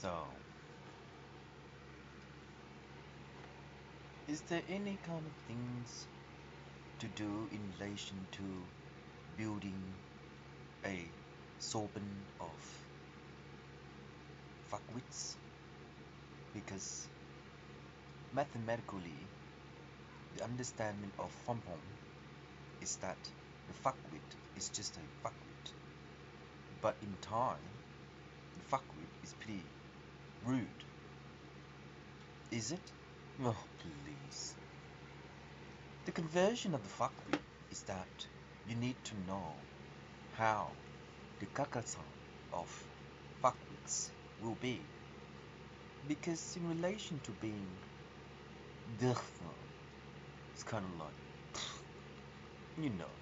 So, is there any kind of things to do in relation to building a sorption of fuckwits? Because mathematically, the understanding of fumpom is that the fuckwit is just a fuckwit. But in time, the fuckwit is pretty rude. Is it? Oh, please. The conversion of the fuckwit is that you need to know how the kakasan of fuckwits will be. Because in relation to being Deform, it's kind of like, you know,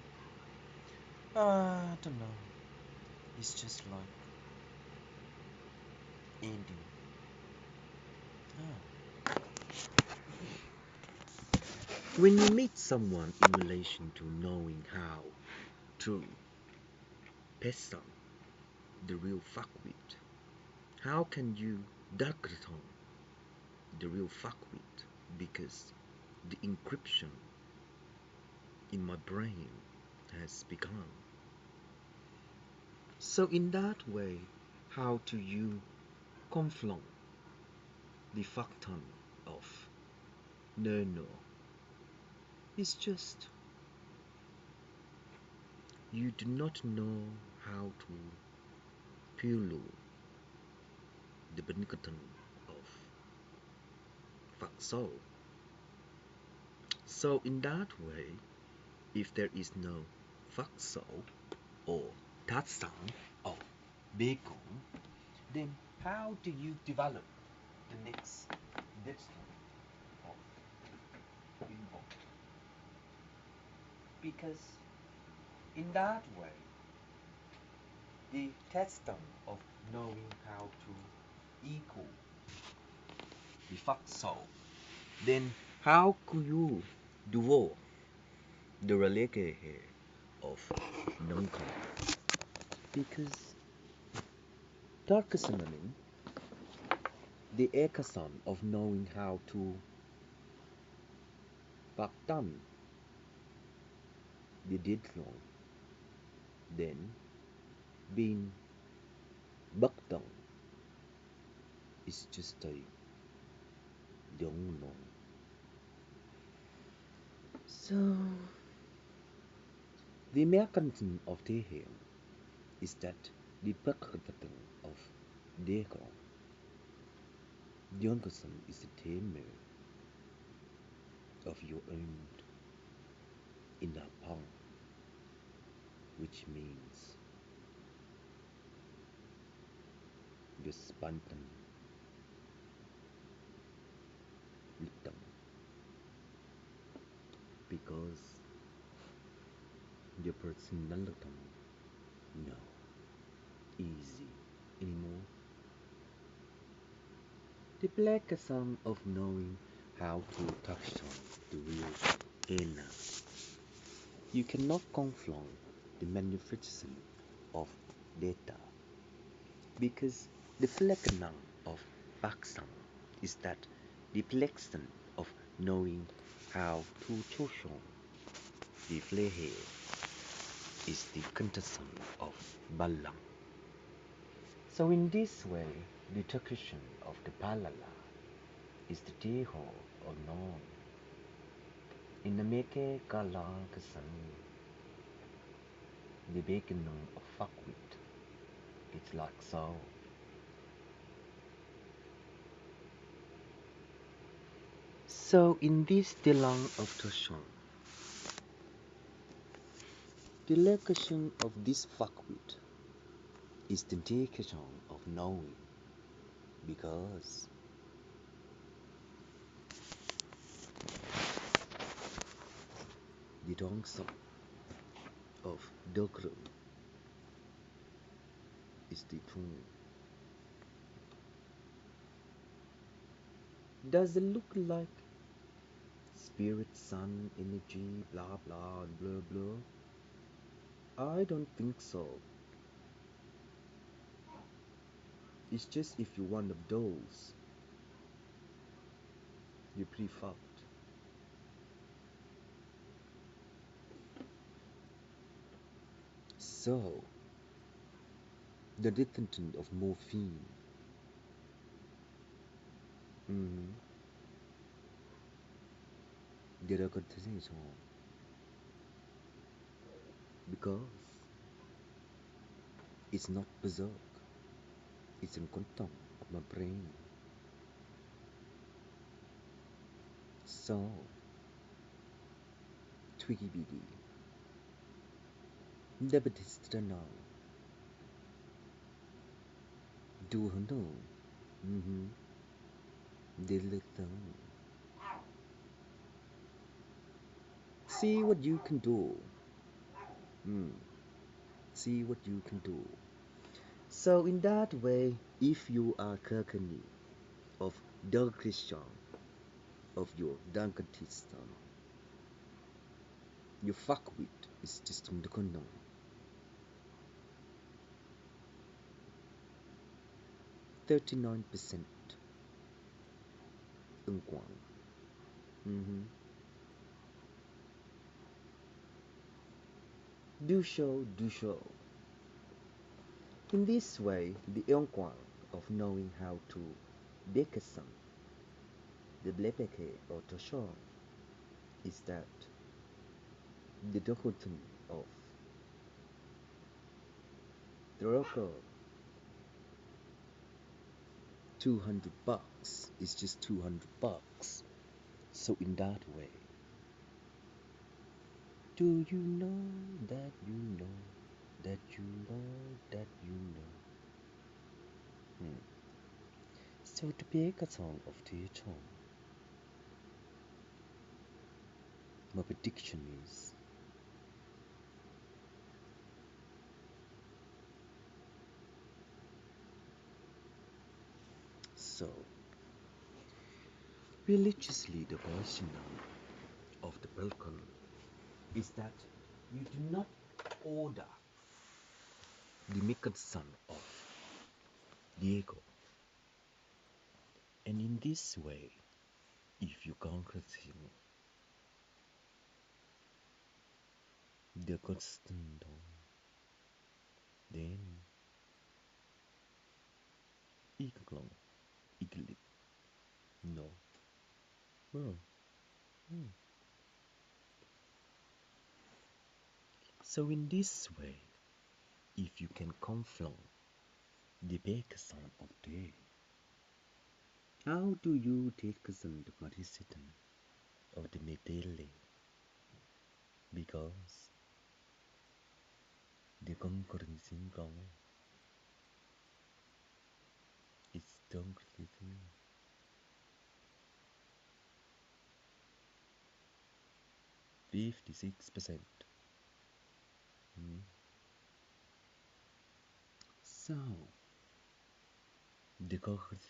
I don't know. It's just like ending. When you meet someone in relation to knowing how to pass on the real fuckwit, how can you darken the real fuckwit? Because the encryption in my brain has begun. So in that way, how do you confront the factum of no? It's just you do not know how to pure the benign of fuck soul. So in that way, if there is no fuck soul or touchdown or bacon, then how do you develop the next digital of info? Because in that way, the touchdown of knowing how to equal the fuck soul, then how could you do the relay of non-con? Because Darkasananing, the ekasan of knowing how to fuck done the did wrong, then being bucked down is just a don't know. So the mechanism of Tehim is that the buckling of Dagon, Jonkerson is the tamer of your own inner power, which means your spontan victim, because your personality no easy anymore. The black song of knowing how to touch on the real inner. You cannot confront the manufacturing of data, because the flecknam of Baksan is that the plexon of knowing how to touch on the flehe is the quintessence of Balang. So in this way, the Turkishan of the Palala is the Teho or non. In the Meke Galang Kasan, the beginning of fuckwit, it's like so. So in this Delang of Toshan, the location of this fuckwit is the location of knowing, because the dongsong of Dokro is the tune. Does it look like spirit, sun, energy, blah blah blah blah? I don't think so. It's just if you're one of those, you're pretty fucked. So, the definition of morphine. Mm-hmm. Because it's not berserk. It's in quantum of my brain. So, Twiggy Biggy. Never tested now. Do know. Mm-hmm. They let them. See what you can do. Mm. See what you can do. So in that way, if you are Kirkany of the Christian of your Duncan system, you fuck with is just the condom. 39% Unguang. Mm-hmm. Do show. In this way, the Unguang of knowing how to Bekesan, the Blepeke or Toshon, is that the dichotomy of the local $200 is just $200. So in that way, do you know that you know that you know that you know? So to pick a song of Teachon, my prediction is so religiously the version of the balcony is that you do not order the mechanism of the ego. And in this way, if you conquer the constant, then eagle, eagle, no. Hmm. So in this way, if you can confront the background of day, how do you take the participant of the medley? Because the concurrent syndrome is concretely 56%. So the concurrent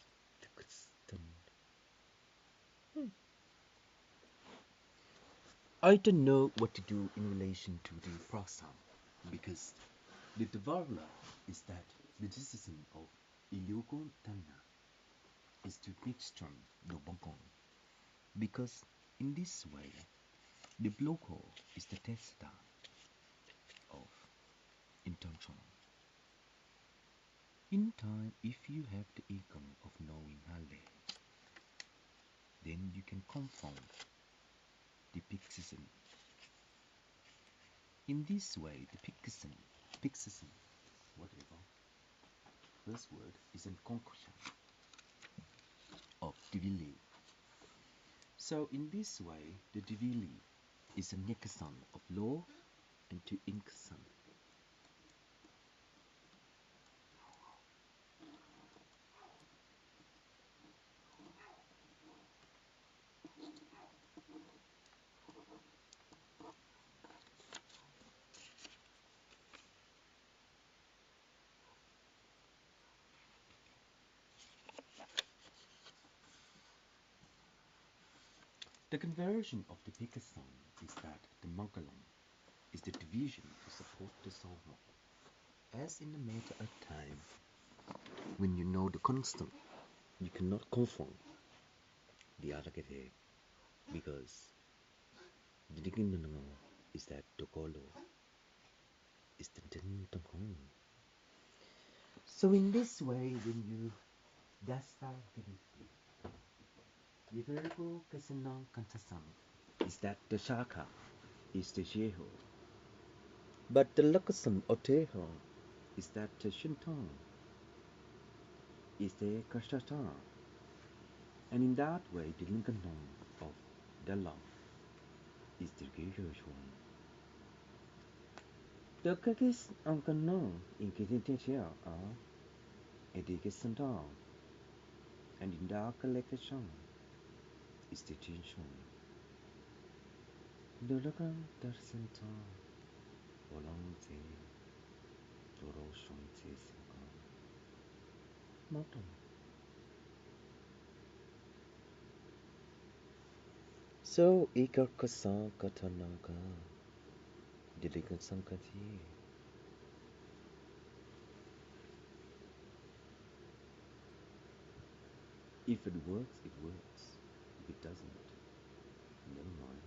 I don't know what to do in relation to the prosom because the developer is that the decision of illegal Tana is to mixture the Bogong because in this way the blocker is the tester of intention. In time, if you have the income of knowing Hale, then you can confound the Pixison. In this way, the Pixison, whatever, first word is a conclusion of Divili. So in this way, the Divili is a Nikasan of law and to Inksan. The conversion of the Pikasan is that the Mangalam is the division to support the soul. As in the matter of time, When you know the constant, you cannot confront the other cafe because the digging is that the color is the home. So in this way, when you dasta the vertical kasanang kantasam is that the shaka is the sheho, but the lakasam oteho is that the shintang is the kashatan, and in that way the linkanong of the love is the Gishon. The kakis ang kanong in kitintia are edikisantang, and in the collection is the tension. The lakan darsantang Bolong te Doroshon te Sinkan Motom. So ikar kasan katanaga dilikan sankati. If it works, it works. If it doesn't, never mind.